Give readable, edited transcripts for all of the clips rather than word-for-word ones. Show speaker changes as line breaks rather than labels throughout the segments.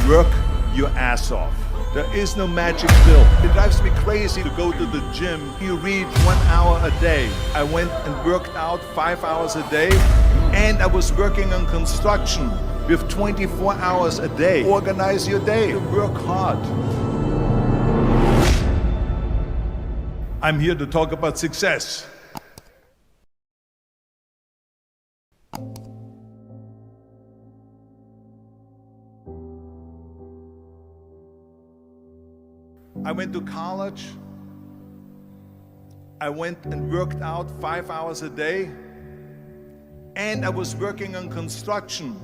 Work your ass off. There is no magic pill. It drives me crazy to go to the gym. You read 1 hour a day. I went and worked out 5 hours a day, and I was working on construction with 24 hours a day. Organize your day. Work hard. I'm here to talk about success. I went to college. I went and worked out 5 hours a day, and I was working on construction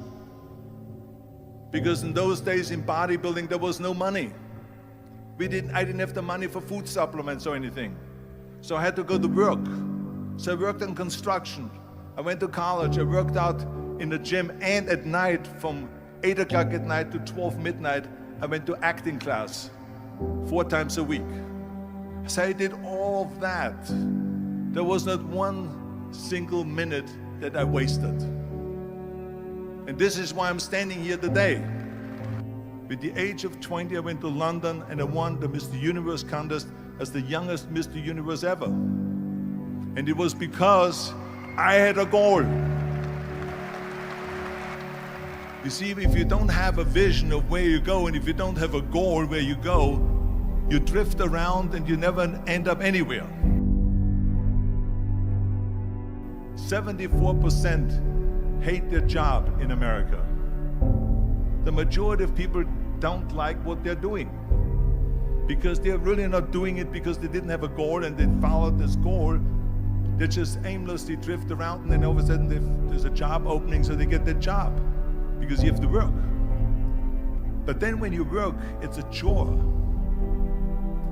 because in those days in bodybuilding there was no money. I didn't have the money for food supplements or anything, so I had to go to work. So I worked on construction. I went to college. I worked out in the gym, and at night from 8 o'clock at night to 12 midnight I went to acting class 4 times a week. So I did all of that. There was not one single minute that I wasted. And this is why I'm standing here today. With the age of 20, I went to London and I won the Mr. Universe contest as the youngest Mr. Universe ever. And it was because I had a goal. You see, if you don't have a vision of where you go, and if you don't have a goal where you go, you drift around and you never end up anywhere. 74% hate their job in America. The majority of people don't like what they're doing because they're really not doing it because they didn't have a goal and they followed this goal. They just aimlessly drift around, and then all of a sudden there's a job opening, so they get that job because you have to work. But then when you work, it's a chore.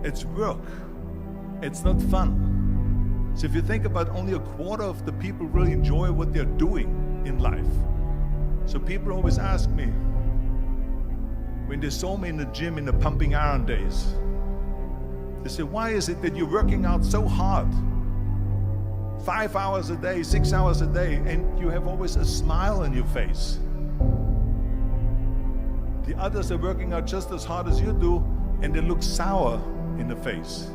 It's work. It's not fun. So if you think about, only a quarter of the people really enjoy what they're doing in life. So people always ask me, when they saw me in the gym in the pumping iron days, they say, why is it that you're working out so hard? 5 hours a day, 6 hours a day, and you have always a smile on your face. The others are working out just as hard as you do, and they look sour in the face.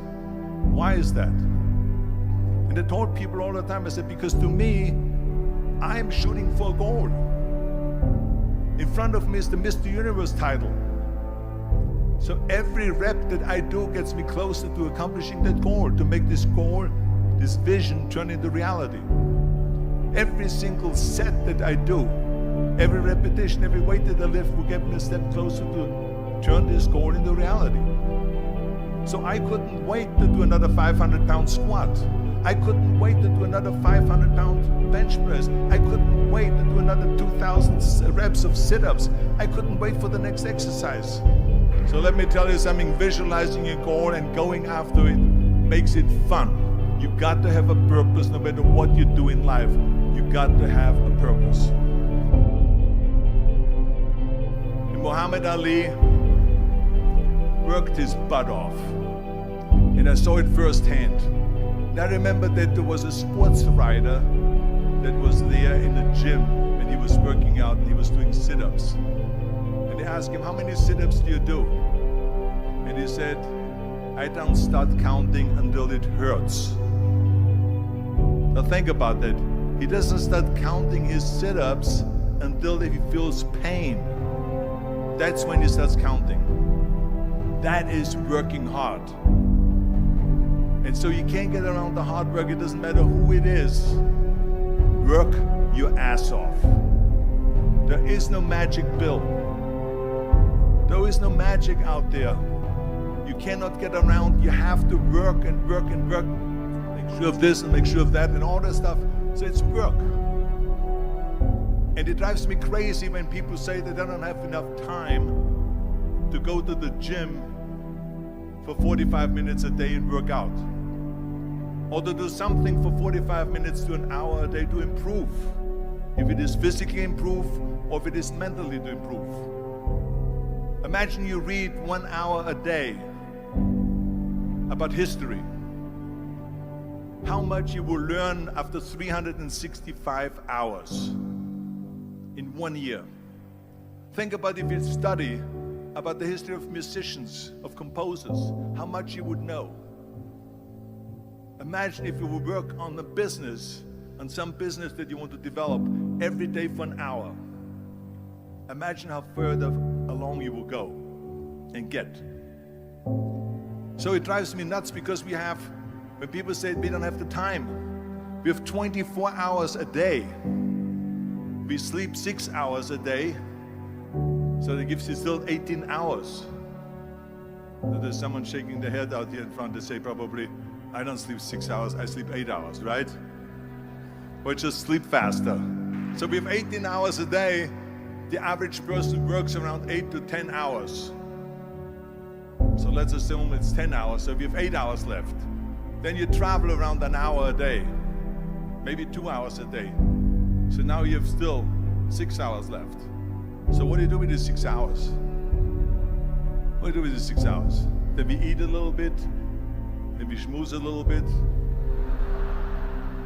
Why is that? And I told people all the time, I said, because to me, I'm shooting for a goal. In front of me is the Mr. Universe title. So every rep that I do gets me closer to accomplishing that goal, to make this goal, this vision, turn into reality. Every single set that I do, every repetition, every weight that I lift will get me a step closer to turn this goal into reality. So I couldn't wait to do another 500-pound squat. I couldn't wait to do another 500-pound bench press. I couldn't wait to do another 2,000 reps of sit-ups. I couldn't wait for the next exercise. So let me tell you something, visualizing your goal and going after it makes it fun. You got to have a purpose no matter what you do in life. You got to have a purpose. And Muhammad Ali worked his butt off, and I saw it firsthand. And I remember that there was a sports writer that was there in the gym when he was working out and he was doing sit-ups. And they asked him, how many sit-ups do you do? And he said, I don't start counting until it hurts. Now think about that. He doesn't start counting his sit-ups until he feels pain. That's when he starts counting. That is working hard. And so you can't get around the hard work. It doesn't matter who it is. Work your ass off. There is no magic pill. There is no magic out there. You cannot get around. You have to work and work and work. Make sure of this and make sure of that and all that stuff. So it's work. And it drives me crazy when people say that they don't have enough time to go to the gym for 45 minutes a day and work out. Or to do something for 45 minutes to an hour a day to improve. If it is physically improve or if it is mentally to improve. Imagine you read 1 hour a day about history. How much you will learn after 365 hours in 1 year. Think about if you study about the history of musicians, of composers, how much you would know. Imagine if you would work on the business, on some business that you want to develop every day for an hour. Imagine how further along you will go and get. So it drives me nuts because when people say we don't have the time, we have 24 hours a day. We sleep 6 hours a day, so that gives you still 18 hours. So there's someone shaking their head out here in front to say probably, I don't sleep 6 hours, I sleep 8 hours, right? Or just sleep faster. So we have 18 hours a day. The average person works around 8 to 10 hours. So let's assume it's 10 hours, so we have 8 hours left. Then you travel around an hour a day, maybe 2 hours a day. So now you have still 6 hours left. So what do you do with these 6 hours? What do you do with these 6 hours? Then we eat a little bit, then we schmooze a little bit,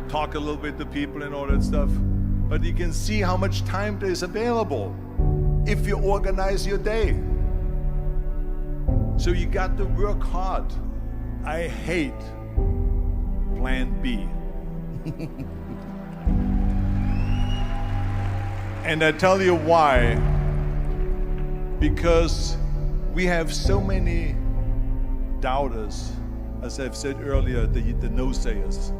talk a little bit to people and all that stuff. But you can see how much time there is available if you organize your day. So you got to work hard. I hate plan B. And I tell you why. Because we have so many doubters, as I've said earlier, the no-sayers.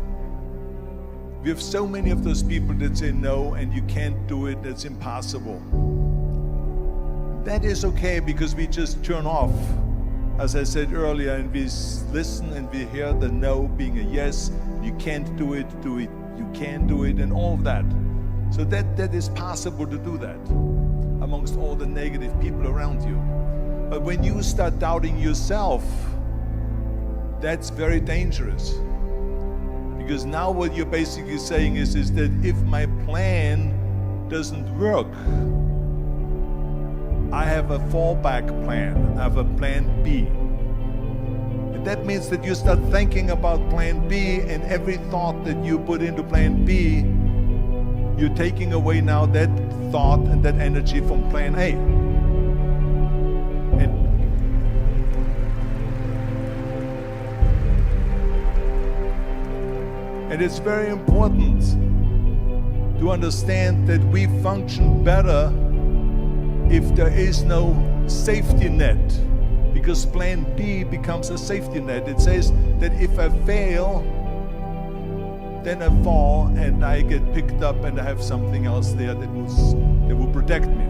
We have so many of those people that say no and you can't do it, that's impossible. That is okay because we just turn off, as I said earlier, and we listen and we hear the no being a yes. You can't do it, you can do it, and all of that. So that is possible to do that amongst all the negative people around you. But when you start doubting yourself, that's very dangerous. Because now what you're basically saying is that if my plan doesn't work, I have a fallback plan, I have a plan B. And that means that you start thinking about plan B, and every thought that you put into plan B, you're taking away now that thought and that energy from plan A. And it's very important to understand that we function better if there is no safety net, because plan B becomes a safety net. It says that if I fail, then I fall and I get picked up and I have something else there that will protect me.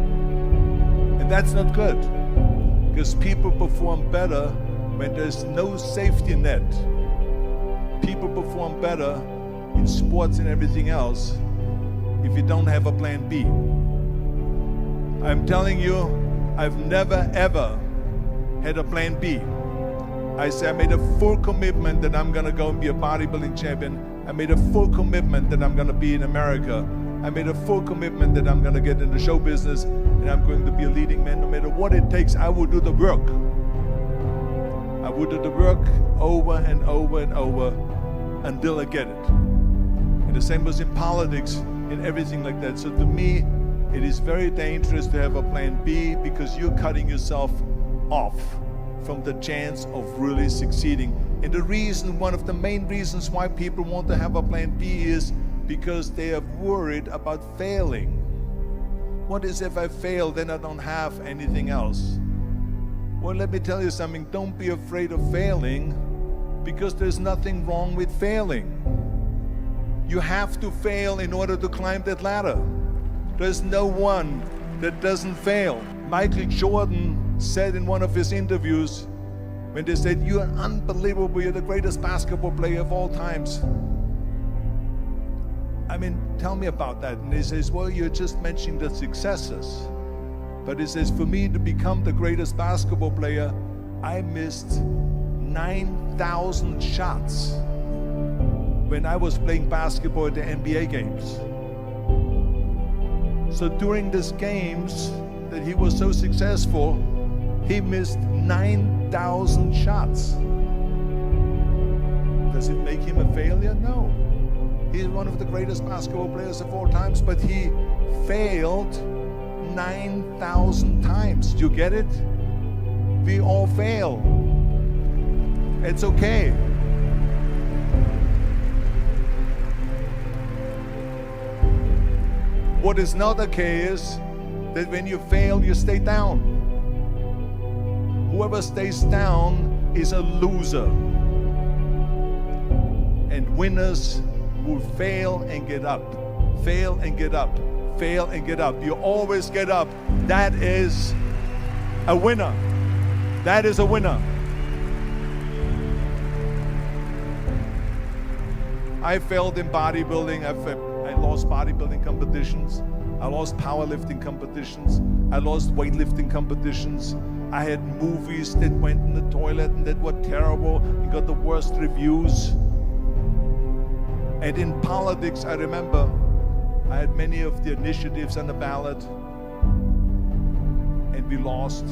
And that's not good, because people perform better when there's no safety net. People perform better in sports and everything else if you don't have a plan B. I'm telling you, I've never ever had a plan B. I made a full commitment that I'm gonna go and be a bodybuilding champion. I made a full commitment that I'm gonna be in America. I made a full commitment that I'm gonna get in the show business and I'm going to be a leading man. No matter what it takes, I will do the work. I will do the work over and over and over until I get it. And the same was in politics and everything like that. So to me, it is very dangerous to have a plan B, because you're cutting yourself off from the chance of really succeeding. And the reason, one of the main reasons why people want to have a plan B is because they are worried about failing. What is if I fail, then I don't have anything else? Well, let me tell you something, don't be afraid of failing, because there's nothing wrong with failing. You have to fail in order to climb that ladder. There's no one that doesn't fail. Michael Jordan said in one of his interviews, when they said, "You're unbelievable, you're the greatest basketball player of all times." I mean, tell me about that. And he says, well, you're just mentioning the successes. But he says, for me to become the greatest basketball player, I missed 9,000 shots when I was playing basketball at the NBA games. So during these games that he was so successful, he missed 9,000 shots. Does it make him a failure? No. He's one of the greatest basketball players of all times, but he failed 9,000 times. Do you get it? We all fail. It's okay. What is not okay is that when you fail, you stay down. Whoever stays down is a loser. And winners will fail and get up, fail and get up, fail and get up. You always get up. That is a winner. That is a winner. I failed in bodybuilding. I lost bodybuilding competitions. I lost powerlifting competitions. I lost weightlifting competitions. I had movies that went in the toilet and that were terrible and got the worst reviews. And in politics, I remember I had many of the initiatives on the ballot, and we lost.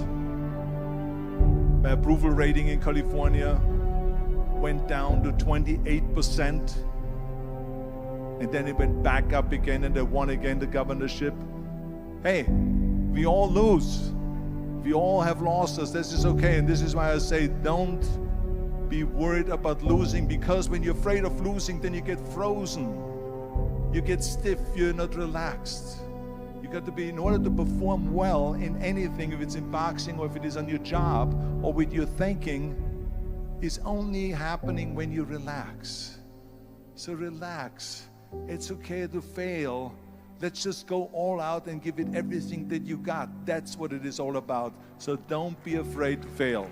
My approval rating in California went down to 28%, and then it went back up again, and I won again the governorship. Hey, we all lose. We all have losses. This is okay, and this is why I say don't be worried about losing, because when you're afraid of losing, then you get frozen. You get stiff, you're not relaxed. You got to be, in order to perform well in anything, if it's in boxing or if it is on your job or with your thinking, is only happening when you relax. So relax. It's okay to fail. Let's just go all out and give it everything that you got. That's what it is all about. So don't be afraid to fail.